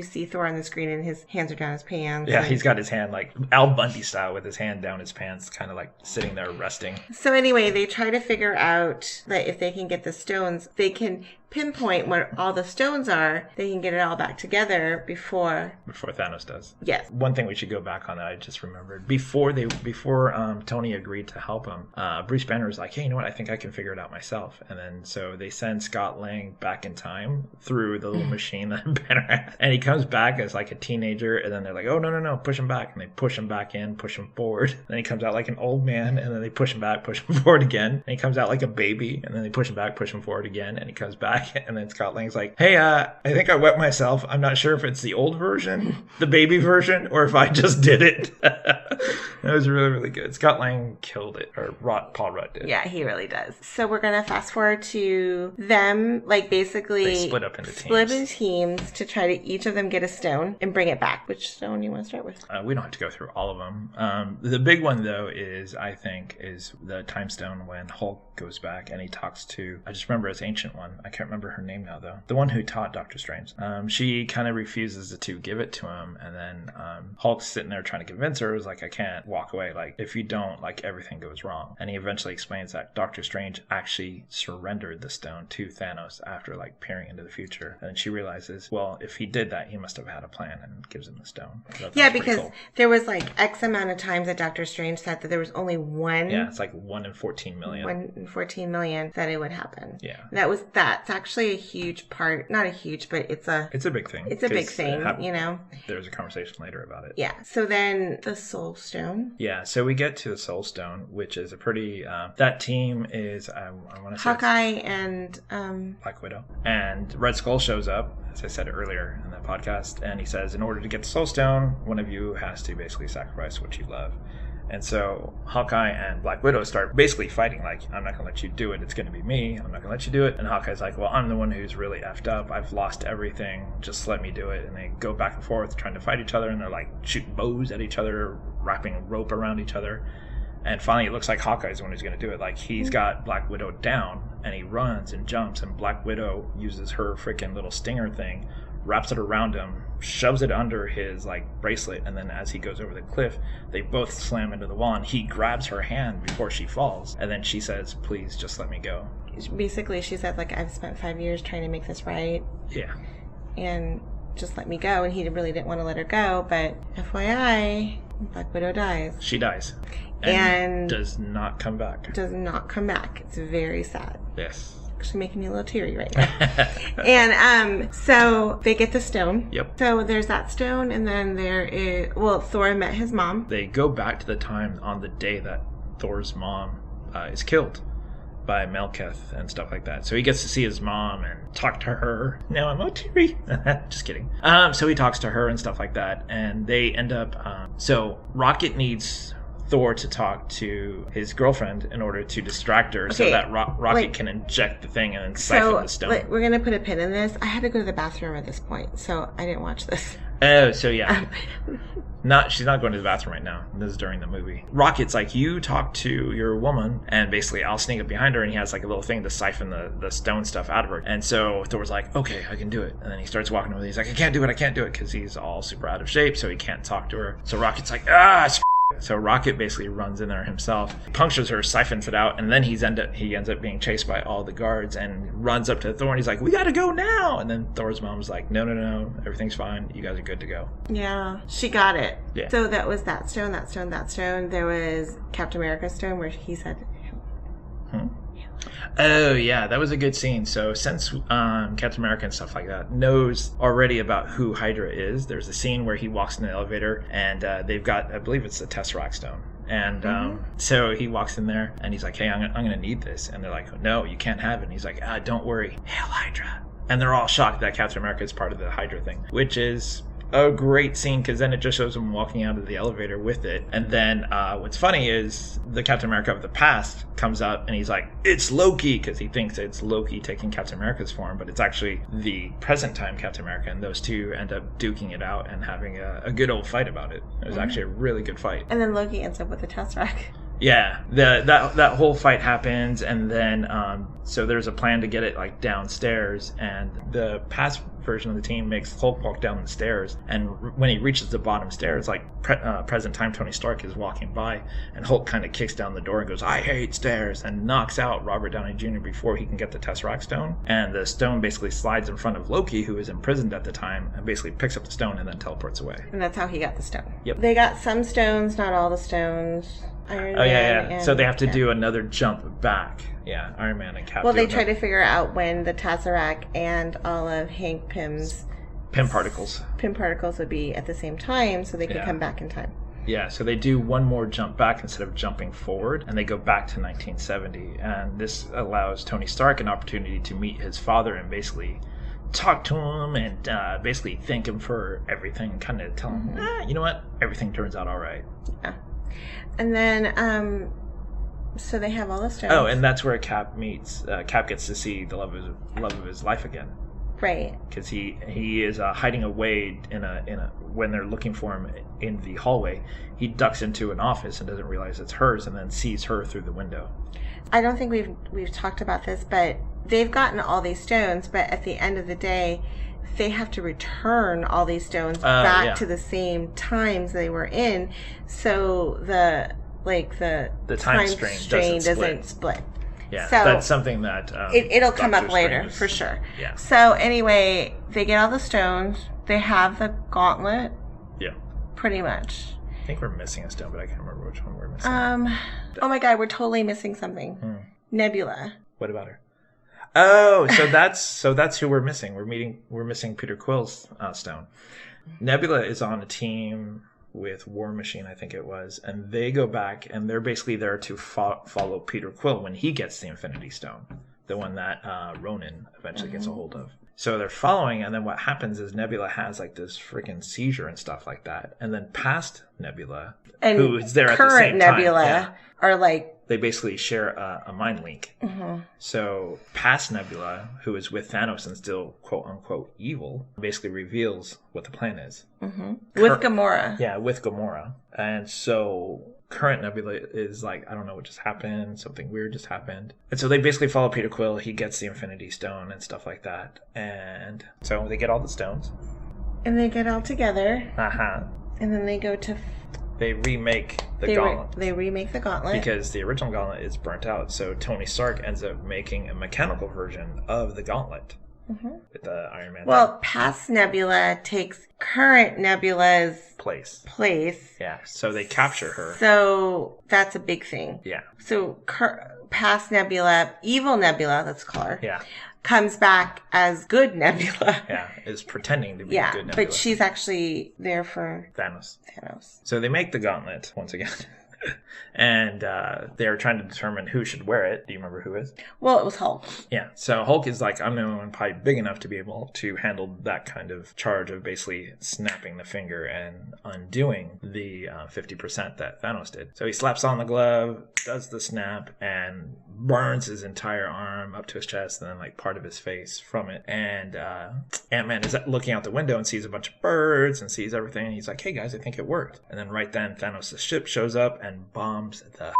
see Thor on the screen and his hands are down his pants. Yeah, and- he's got his hand like Al Bundy style with his hand down his pants, kind of like sitting there resting. So anyway, they try to figure out that if they can get the stones, they can pinpoint where all the stones are. They can get it all back together before Thanos does. Yes. One thing we should go back on that I just remembered. Before Tony agreed to help him, Bruce Banner was like, "Hey, you know what? I think I can figure it out myself." And then so they send Scott Lang back in time through the little machine that Banner had. And he comes back as like a teenager, and then they're like, "Oh, no, push him back." And they push him back in, push him forward. Then he comes out like an old man, and then they push him back, push him forward again. And he comes out like a baby, and then they push him back, push him forward again, and he comes back. And then Scott Lang's like, "Hey, I think I wet myself. I'm not sure if it's the old version, the baby version, or if I just did it." That was really, really good. Scott Lang killed it, or Paul Rudd did. Yeah, he really does. So we're going to fast forward to them, like basically They split up into teams to try to each of them get a stone and bring it back. Which stone you want to start with? We don't have to go through all of them. The big one, though, is the time stone when Hulk goes back and he talks to, I just remember his ancient one. I can't remember her name now, though. The one who taught Doctor Strange. She kind of refuses to give it to him. And then Hulk's sitting there trying to convince her. It was like, "I can't walk away. Like, if you don't, like, everything goes wrong." And he eventually explains that Doctor Strange actually surrendered the stone to Thanos after, like, peering into the future. And then she realizes, well, if he did that, he must have had a plan, and gives him the stone. So Yeah, that's pretty because cool. there was like X amount of times that Doctor Strange said that there was only one. Yeah, it's like 1 in 14 million. 1 in 14 million that it would happen. Yeah. That's actually a huge part. Not a huge, but it's a big thing. It's a big 'cause thing, it you know? There's a conversation later about it. Yeah. So then the Soul Stone. Yeah, so we get to the Soul Stone, which is a pretty... that team is, I want to say... Hawkeye and... Black Widow. And Red Skull shows up, as I said earlier in the podcast, and he says, in order to get the Soul Stone, one of you has to basically sacrifice what you love. And so Hawkeye and Black Widow start basically fighting, like, "I'm not going to let you do it. It's going to be me. I'm not going to let you do it." And Hawkeye's like, "Well, I'm the one who's really effed up. I've lost everything. Just let me do it." And they go back and forth trying to fight each other, and they're like shooting bows at each other, wrapping rope around each other. And finally, it looks like Hawkeye's the one who's going to do it. Like, he's got Black Widow down, and he runs and jumps, and Black Widow uses her freaking little stinger thing, wraps it around him, shoves it under his like bracelet, and then as he goes over the cliff, they both slam into the wall, and he grabs her hand before she falls, and then she says, "Please, just let me go." Basically, she said, like, I've spent 5 years trying to make this right. Yeah. And just let me go. And he really didn't want to let her go, but FYI, Black Widow dies. She dies. And does not come back. Does not come back. It's very sad. Yes. Actually making me a little teary right now. And so they get the stone. Yep. So there's that stone, and then there is, well, Thor met his mom. They go back to the time on the day that Thor's mom is killed by Melketh and stuff like that. So he gets to see his mom and talk to her. Now I'm all teary. Just kidding. So he talks to her and stuff like that, and they end up... so Rocket needs Thor to talk to his girlfriend in order to distract her so that Rocket can inject the thing and then siphon the stone. We're going to put a pin in this. I had to go to the bathroom at this point, so I didn't watch this. Oh, so yeah. She's not going to the bathroom right now. This is during the movie. Rocket's like, you talk to your woman, and basically I'll sneak up behind her, and he has like a little thing to siphon the stone stuff out of her. And so Thor's like, okay, I can do it. And then he starts walking over. He's like, I can't do it, because he's all super out of shape, so he can't talk to her. So Rocket's like, so Rocket basically runs in there himself, punctures her, siphons it out, and then he ends up being chased by all the guards and runs up to Thor, and he's like, we gotta go now! And then Thor's mom's like, no, everything's fine. You guys are good to go. Yeah, she got it. Yeah. So that was that stone. There was Captain America's stone where he said... Oh, yeah, that was a good scene. So since Captain America and stuff like that knows already about who Hydra is, there's a scene where he walks in the elevator, and they've got, I believe it's the Tesseract Stone. And so he walks in there, and he's like, hey, I'm going to need this. And they're like, no, you can't have it. And he's like, don't worry. Hail Hydra. And they're all shocked that Captain America is part of the Hydra thing, which is a great scene, because then it just shows him walking out of the elevator with it. And then what's funny is the Captain America of the past comes out, and he's like, it's Loki, because he thinks it's Loki taking Captain America's form, but it's actually the present time Captain America, and those two end up duking it out and having a good old fight about it. It was actually a really good fight. And then Loki ends up with the Tesseract. Yeah, that whole fight happens, and then so there's a plan to get it like downstairs, and the past version of the team makes Hulk walk down the stairs, and when he reaches the bottom stairs, like present time Tony Stark is walking by, and Hulk kind of kicks down the door and goes, I hate stairs, and knocks out Robert Downey Jr. before he can get the Tesseract Stone, and the stone basically slides in front of Loki, who is imprisoned at the time, and basically picks up the stone and then teleports away. And that's how he got the stone. Yep. They got some stones, not all the stones. Iron Man yeah. So they have to do another jump back. Yeah, Iron Man and Cap. Well, they try to figure out when the Tesseract and all of Hank Pym's Pym particles would be at the same time, so they could come back in time. Yeah, so they do one more jump back instead of jumping forward, and they go back to 1970. And this allows Tony Stark an opportunity to meet his father and basically talk to him and basically thank him for everything, and kind of tell him, you know what, everything turns out all right. Yeah. And then, so they have all the stones. Oh, and that's where Cap meets. Cap gets to see the love of his life again. Right. Because he is hiding away in a when they're looking for him in the hallway. He ducks into an office and doesn't realize it's hers, and then sees her through the window. I don't think we've talked about this, but they've gotten all these stones. But at the end of the day, they have to return all these stones back to the same times they were in, so the time strain doesn't split. Yeah, so that's something that it'll come up later for sure. Yeah. So anyway, they get all the stones. They have the gauntlet. Yeah. Pretty much. I think we're missing a stone, but I can't remember which one we're missing. Oh my God, we're totally missing something. Nebula. What about her? Oh, so that's who we're missing. We're missing Peter Quill's stone. Nebula is on a team with War Machine, I think it was, and they go back, and they're basically there to follow Peter Quill when he gets the Infinity Stone, the one that Ronan eventually gets a hold of. So they're following, and then what happens is Nebula has like this freaking seizure and stuff like that, and then past Nebula, and who is there at the current same Nebula time, are like. They basically share a mind link. So past Nebula, who is with Thanos and still quote unquote evil, basically reveals what the plan is. With Gamora. Yeah, with Gamora. And so current Nebula is like, I don't know what just happened. Something weird just happened. And so they basically follow Peter Quill. He gets the Infinity Stone and stuff like that. And so they get all the stones. And they get all together. Uh-huh. And then they go to... They remake the gauntlet. They remake the gauntlet. Because the original gauntlet is burnt out. So Tony Stark ends up making a mechanical version of the gauntlet. Mm-hmm. With the Iron Man. Well, past Nebula takes current Nebula's place. Yeah. So they capture her. So that's a big thing. Yeah. So past Nebula, evil Nebula, let's call her. Yeah. Comes back as good Nebula. Yeah, is pretending to be good Nebula. But she's actually there for Thanos. Thanos. So they make the gauntlet once again. And they're trying to determine who should wear it. Do you remember who is? Well, it was Hulk. Yeah. So Hulk is like, I'm the only one probably big enough to be able to handle that kind of charge of basically snapping the finger and undoing the 50% that Thanos did. So he slaps on the glove, does the snap, and burns his entire arm up to his chest and then like part of his face from it. And Ant-Man is looking out the window and sees a bunch of birds and sees everything. And he's like, hey guys, I think it worked. And then right then Thanos' ship shows up and bombs the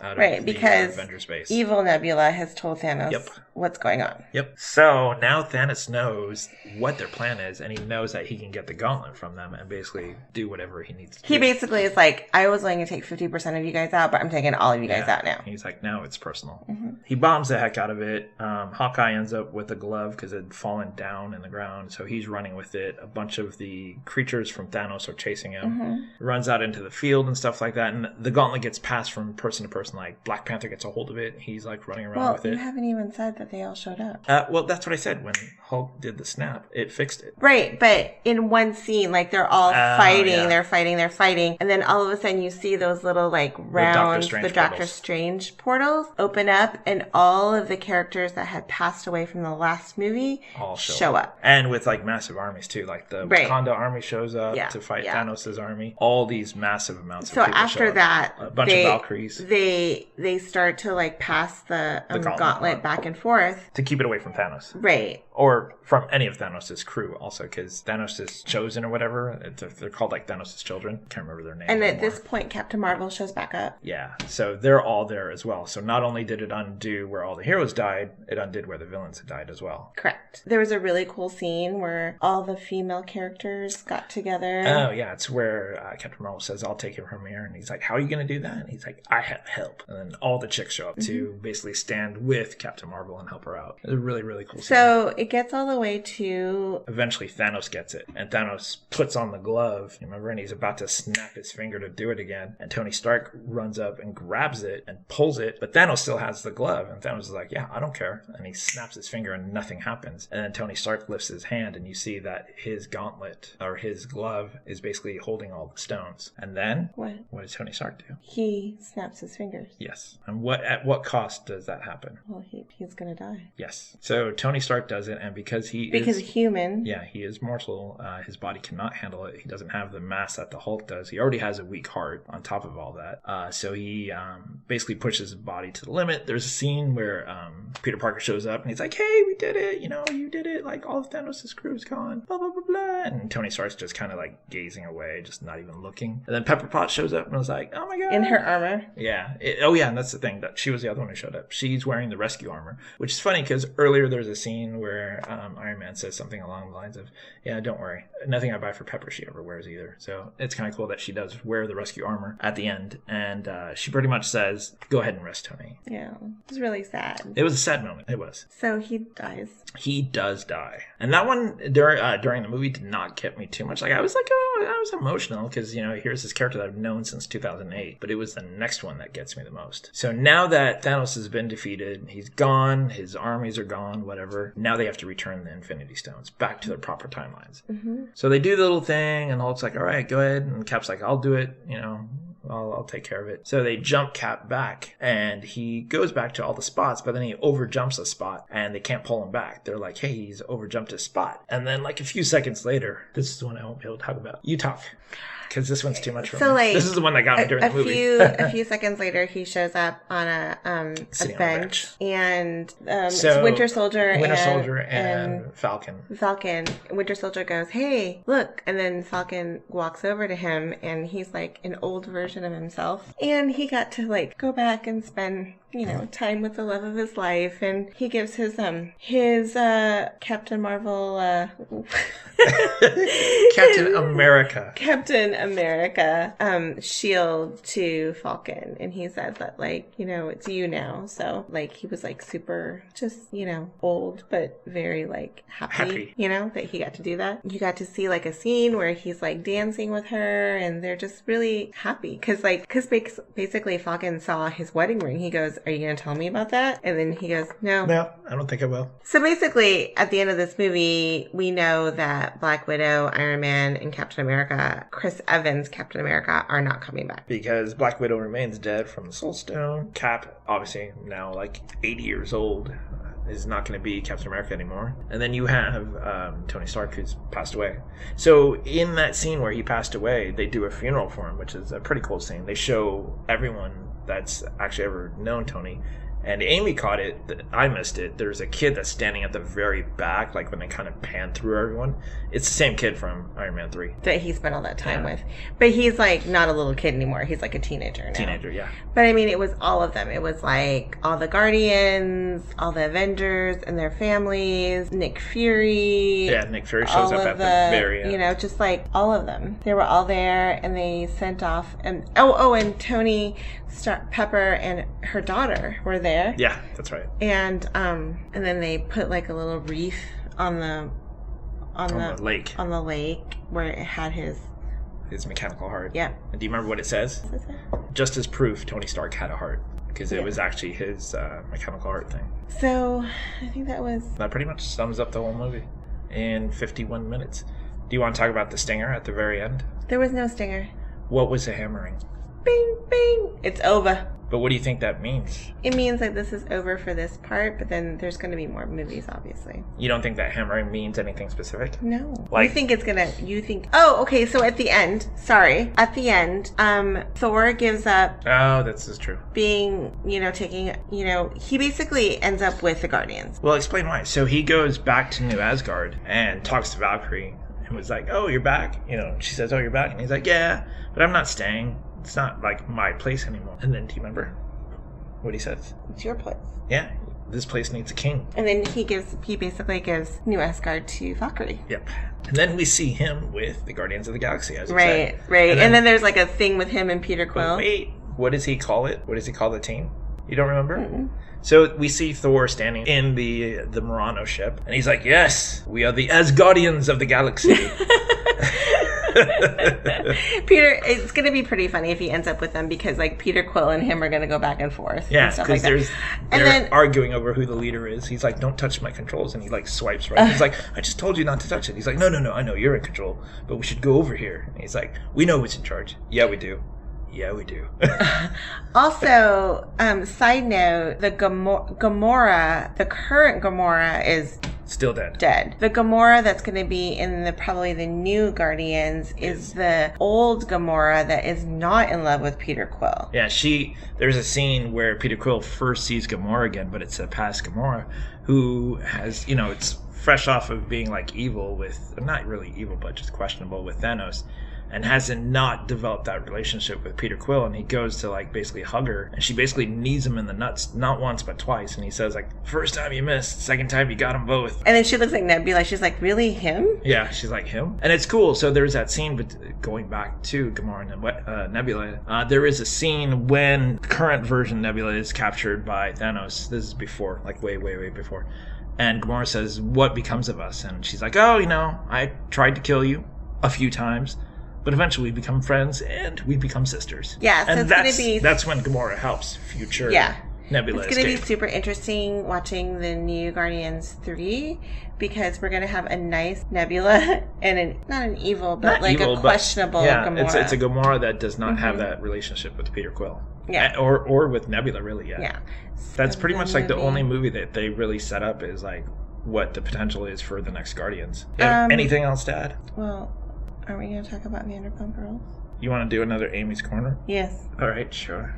out of because Avengers base. Evil Nebula has told Thanos what's going on. Yep. So now Thanos knows what their plan is, and he knows that he can get the gauntlet from them and basically do whatever he needs to do. He basically is like, I was going to take 50% of you guys out, but I'm taking all of you guys out now. He's like, now it's personal. Mm-hmm. He bombs the heck out of it. Hawkeye ends up with a glove because it had fallen down in the ground, so he's running with it. A bunch of the creatures from Thanos are chasing him. Mm-hmm. Runs out into the field and stuff like that, and the gauntlet gets passed from person to person. Like Black Panther gets a hold of it. He's like running around with it. Well, you haven't even said that they all showed up. Well, that's what I said. When Hulk did the snap, it fixed it. Right, but in one scene, like they're all fighting, they're fighting, and then all of a sudden you see those little like round, the Doctor Strange portals open up, and all of the characters that had passed away from the last movie all show up. And with like massive armies too, like the Wakanda army shows up to fight Thanos' army. All these massive amounts of people after that, a bunch of Valkyries. They start to like pass the gauntlet back and forth to keep it away from Thanos. Right. Or from any of Thanos' crew also, because Thanos is chosen or whatever. They're called like Thanos' children. Can't remember their names. And at this point, Captain Marvel shows back up. Yeah. So they're all there as well. So not only did it undo where all the heroes died, it undid where the villains had died as well. Correct. There was a really cool scene where all the female characters got together. Oh, yeah. It's where Captain Marvel says, I'll take it from here. And he's like, how are you going to do that? And he's like, I have help. And then all the chicks show up to basically stand with Captain Marvel and help her out. It's a really, really cool scene. So it gets all the way to... Eventually Thanos gets it. And Thanos puts on the glove, remember? And he's about to snap his finger to do it again. And Tony Stark runs up and grabs it and pulls it. But Thanos still has the glove. And Thanos is like, yeah, I don't care. And he snaps his finger and nothing happens. And then Tony Stark lifts his hand and you see that his gauntlet, or his glove, is basically holding all the stones. And then... What does Tony Stark do? He snaps his fingers. Yes. And at what cost does that happen? Well, he's going to die. Yes. So Tony Stark does it, and because he is human. Yeah, he is mortal. His body cannot handle it. He doesn't have the mass that the Hulk does. He already has a weak heart on top of all that. So he basically pushes his body to the limit. There's a scene where Peter Parker shows up, and he's like, hey, we did it. You know, you did it. Like, all of Thanos' crew is gone. Blah, blah, blah, blah. And Tony Stark's just kind of like gazing away, just not even looking. And then Pepper Potts shows up and was like, oh my God. In her armor. Yeah. And that's the thing, that she was the other one who showed up. She's wearing the rescue armor, which is funny because earlier there's a scene where Iron Man says something along the lines of, yeah, don't worry, nothing I buy for Pepper she ever wears either. So it's kind of cool that she does wear the rescue armor at the end, and she pretty much says, go ahead and rest, Tony. Yeah, it was really sad. It was a sad moment. It was. So he dies. He does die. And that one during the movie did not get me too much. Like, I was like, oh, I was emotional because, you know, here's this character that I've known since 2008, but it was the next one that gets me the most. So now that Thanos has been defeated, he's gone, his armies are gone, whatever. Now they have to return the Infinity Stones back to their proper timelines. Mm-hmm. So they do the little thing, and Hulk's like, all right, go ahead. And Cap's like, I'll do it, you know. I'll take care of it. So they jump Cap back, and he goes back to all the spots, but then he overjumps a spot, and they can't pull him back. They're like, hey, he's overjumped his spot. And then like a few seconds later, this is the one I won't be able to talk about. You talk. Because this one's too much for me. Like, this is the one that got me during the movie. A few seconds later, he shows up on a bench, and Winter Soldier and Falcon. Winter Soldier goes, "Hey, look!" And then Falcon walks over to him, and he's like an old version version of himself. And he got to like go back and spend, you know, time with the love of his life. And he gives his Captain Marvel Captain America shield to Falcon. And he says that, like, you know, it's you now. So like he was like super just, you know, old but very like happy, you know, that he got to do that. You got to see like a scene where he's like dancing with her and they're just really happy because basically Falcon saw his wedding ring. He goes, "Are you going to tell me about that?" And then he goes, No, I don't think I will. So basically at the end of this movie, we know that Black Widow, Iron Man, and Captain America, Chris Evans, Captain America, are not coming back. Because Black Widow remains dead from the Soul Stone. Cap, obviously now like 80 years old, is not going to be Captain America anymore. And then you have Tony Stark, who's passed away. So in that scene where he passed away, they do a funeral for him, which is a pretty cool scene. They show everyone that's actually ever known Tony. And Amy caught it. I missed it. There's a kid that's standing at the very back, like when they kind of pan through everyone. It's the same kid from Iron Man 3. That he spent all that time with. But he's like not a little kid anymore. He's like a teenager now. Teenager, yeah. But I mean, it was all of them. It was like all the Guardians, all the Avengers and their families, Nick Fury. Yeah, Nick Fury shows up at the very end. You know, just like all of them. They were all there and they sent off. And and Tony Pepper and her daughter were there. Yeah, that's right. And then they put like a little reef on the lake. On the lake where it had his mechanical heart. Yeah. And do you remember what it says? What does it say? Just as proof, Tony Stark had a heart. Because it was actually his mechanical heart thing. So, I think that pretty much sums up the whole movie in 51 minutes. Do you want to talk about the stinger at the very end? There was no stinger. What was the hammering? Bing, bing. It's over. But what do you think that means? It means like this is over for this part, but then there's going to be more movies, obviously. You don't think that hammering means anything specific? No. Like, Oh, okay, so at the end, Thor gives up. Oh, this true. Being, he basically ends up with the Guardians. Well, explain why. So he goes back to New Asgard and talks to Valkyrie and was like, "Oh, you're back?" She says, "Oh, you're back?" And he's like, "Yeah, but I'm not staying. It's not like my place anymore." And then do you remember what he says? It's your place. Yeah, this place needs a king. And then he basically gives New Asgard to Valkyrie. Yep. And then we see him with the Guardians of the Galaxy, as you said. Right. And then there's like a thing with him and Peter Quill. Wait, what does he call it? What does he call the team? You don't remember? Mm-mm. So we see Thor standing in the Murano ship, and he's like, "Yes, we are the Asgardians of the Galaxy." Peter, it's going to be pretty funny if he ends up with them because like Peter Quill and him are going to go back and forth. Yeah, and stuff like because that. they're arguing over who the leader is. He's like, "Don't touch my controls," and he like swipes right. He's like, "I just told you not to touch it." He's like, No, I know you're in control, but we should go over here. And he's like, "We know who's in charge." "Yeah, we do." "Yeah, we do." Also, side note, the Gamora, the current Gamora is still dead. The Gamora that's going to be in probably the new Guardians is the old Gamora that is not in love with Peter Quill. Yeah, there's a scene where Peter Quill first sees Gamora again, but it's a past Gamora who has, it's fresh off of being like evil with, not really evil, but just questionable with Thanos. And hasn't not developed that relationship with Peter Quill, and he goes to like basically hug her, and she basically knees him in the nuts, not once but twice, and he says like, "First time you missed, second time you got them both." And then she looks like Nebula. She's like, "Really, him?" Yeah, she's like, "Him?" And it's cool. So there's that scene, but going back to Gamora and Nebula, there is a scene when current version Nebula is captured by Thanos. This is before, like way before. And Gamora says, "What becomes of us?" And she's like, "Oh, I tried to kill you a few times. But eventually we become friends and we become sisters." Yeah, so and it's that's when Gamora helps future Nebula It's going to be super interesting watching the new Guardians 3 because we're going to have a nice Nebula and not an evil, but not like evil, a questionable Gamora. It's a Gamora that does not have that relationship with Peter Quill. Yeah. Or with Nebula, really, Yeah. That's pretty much like the only movie that they really set up is like what the potential is for the next Guardians. Anything else to add? Well, are we going to talk about Vanderpump Rules? You want to do another Amy's Corner? Yes. All right, sure.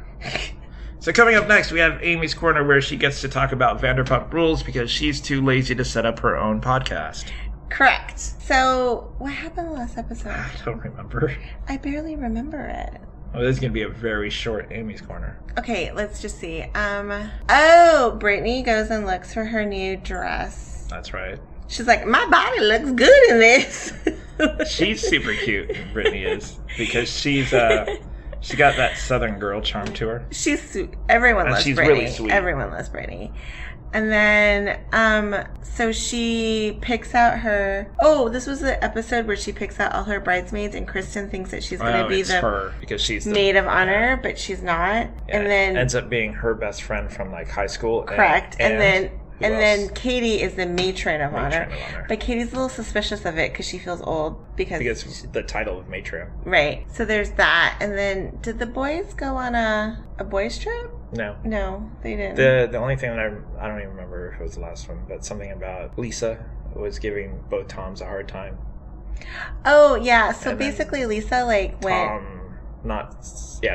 So coming up next, we have Amy's Corner where she gets to talk about Vanderpump Rules because she's too lazy to set up her own podcast. Correct. So what happened last episode? I don't remember. I barely remember it. Oh, this is going to be a very short Amy's Corner. Okay, let's just see. Oh, Brittany goes and looks for her new dress. That's right. She's like, my body looks good in this. She's super cute, Brittany is, because she got that Southern girl charm to her. She's sweet. Everyone loves she's Brittany. Really sweet. Everyone loves Brittany. And then, so she picks out her. Oh, this was the episode where she picks out all her bridesmaids, and Kristen thinks that she's going to be the her because she's the maid of honor, but she's not. Yeah, and then ends up being her best friend from like high school. Correct. And then Katie is the matron of honor. honor. But Katie's a little suspicious of it because she feels old because the title of matron. Right. So there's that. And then did the boys go on a boys trip? No, they didn't. The only thing that I don't even remember if it was the last one, but something about Lisa was giving both Toms a hard time. Oh yeah. So basically Lisa went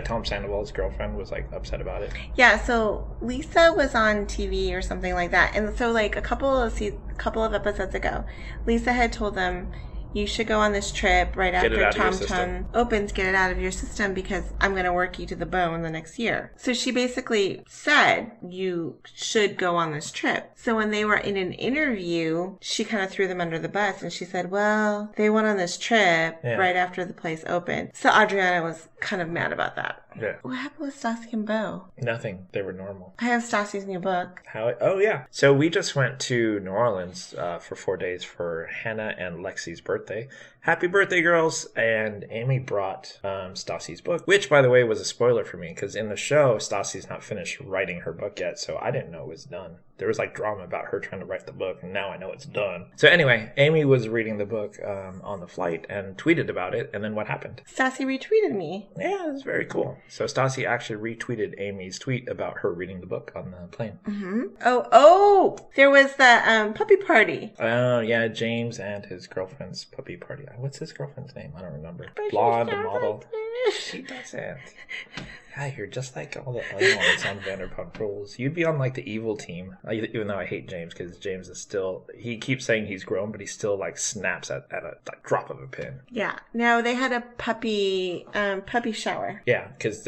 Tom Sandoval's girlfriend was upset about it. Yeah, so Lisa was on TV or something like that. And so a couple of episodes ago, Lisa had told them, you should go on this trip right after Tom Tom opens, get it out of your system because I'm going to work you to the bone the next year. So she basically said, you should go on this trip. So when they were in an interview, she kind of threw them under the bus and she said, well, they went on this trip right after the place opened. So Adriana was kind of mad about that. Yeah. What happened with Stassi and Bo? Nothing. They were normal. I have Stassi's new book. Oh, yeah. So we just went to New Orleans for 4 days for Hannah and Lexi's birthday. Happy birthday, girls. And Amy brought Stassi's book, which, by the way, was a spoiler for me because in the show, Stassi's not finished writing her book yet, so I didn't know it was done. There was drama about her trying to write the book, and now I know it's done. So anyway, Amy was reading the book on the flight and tweeted about it, and then what happened? Stassi retweeted me. Yeah, it was very cool. So Stassi actually retweeted Amy's tweet about her reading the book on the plane. Mm-hmm. Oh, there was the puppy party. Oh, yeah, James and his girlfriend's puppy party. What's his girlfriend's name? I don't remember. Blonde model. She doesn't. God, you're just like all the other ones on Vanderpump Rules. You'd be on the evil team, even though I hate James because James is still. He keeps saying he's grown, but he still snaps at a drop of a pin. Yeah. No, they had a puppy shower. Yeah, because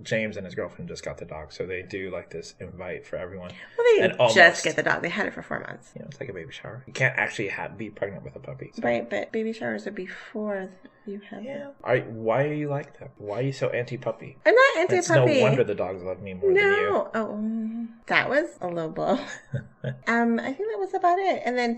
James and his girlfriend just got the dog, so they do this invite for everyone. Well, they didn't just get the dog; they had it for 4 months. It's like a baby shower. You can't actually be pregnant with a puppy. So. Right, but baby showers are before you have them. Why are you like that? Why are you so anti-puppy? I'm not anti-puppy. It's no wonder the dogs love me more than you. Oh, that was a low blow. I think that was about it. And then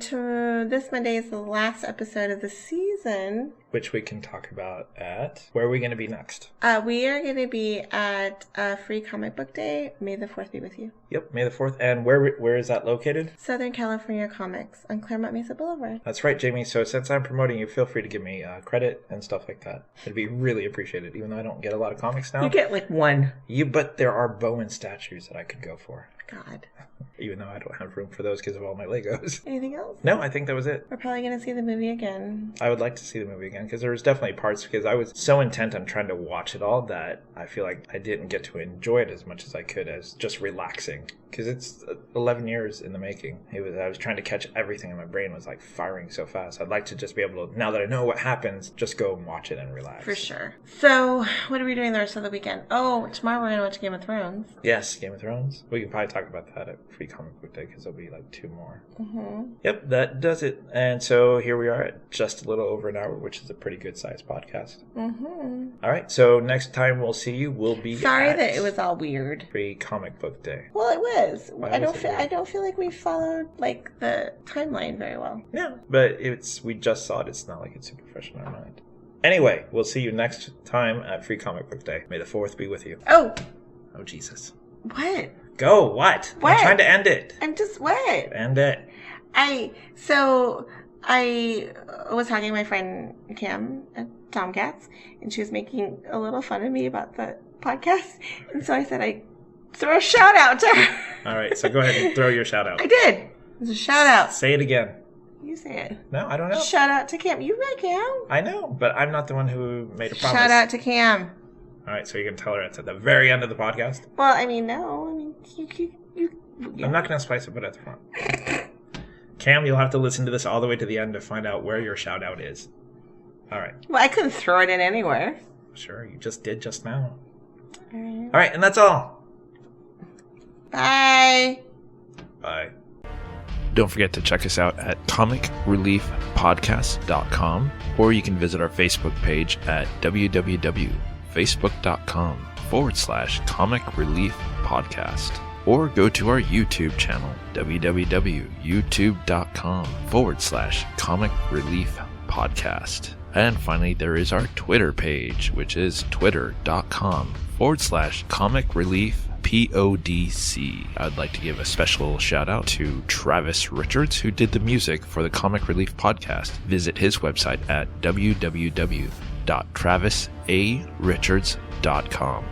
this Monday is the last episode of the season. Which we can talk about at... Where are we going to be next? We are going to be at Free Comic Book Day. May the 4th be with you. Yep, May the 4th. And where is that located? Southern California Comics on Claremont Mesa Boulevard. That's right, Jamie. So since I'm promoting you, feel free to give me credit and stuff like that. It'd be really appreciated, even though I don't get a lot of comics now. You get one. But there are Bowen statues that I could go for. God. Even though I don't have room for those because of all my Legos. Anything else? No, I think that was it. We're probably going to see the movie again. I would like to see the movie again because there was definitely parts because I was so intent on trying to watch it all that I feel like I didn't get to enjoy it as much as I could as just relaxing. Because it's 11 years in the making. I was trying to catch everything and my brain was firing so fast. I'd like to just be able to, now that I know what happens, just go and watch it and relax. For sure. So, what are we doing the rest of the weekend? Oh, tomorrow we're going to watch Game of Thrones. Yes, Game of Thrones. We can probably talk about that at Free Comic Book Day because there'll be 2 more. Mm-hmm. Yep, that does it. And so here we are at just a little over an hour, which is a pretty good sized podcast. Mm-hmm. All right, so next time we'll see you, we'll be Sorry that it was all weird. Free Comic Book Day. Well, it was. I don't feel like we followed the timeline very well. Yeah, but we just saw it. It's not like it's super fresh in our mind. Anyway, we'll see you next time at Free Comic Book Day. May the 4th be with you. Oh, Jesus. What? Go. What? I'm trying to end it. I'm just what? End it. I was talking to my friend Cam at Tomcats, and she was making a little fun of me about the podcast, and so I said I'd throw a shout out to her. All right, so go ahead and throw your shout out. I did. It was a shout out. Say it again. You say it. No, I don't know. Shout out to Cam. You met Cam. I know, but I'm not the one who made a promise. Shout out to Cam. All right, so you can tell her it's at the very end of the podcast? Well, I mean, no. I mean, you I'm not going to spice it, but at the front. Cam, you'll have to listen to this all the way to the end to find out where your shout out is. All right. Well, I couldn't throw it in anywhere. Sure, you just did just now. All right. All right, and that's all. Bye. Bye. Don't forget to check us out at comicreliefpodcast.com, or you can visit our Facebook page at www.facebook.com/Comic Relief Podcast, or go to our YouTube channel, www.youtube.com/Comic Relief Podcast. And finally, there is our Twitter page, which is twitter.com/Comic Relief PODC. I'd like to give a special shout out to Travis Richards, who did the music for the Comic Relief Podcast. Visit his website at www.travisarichards.com.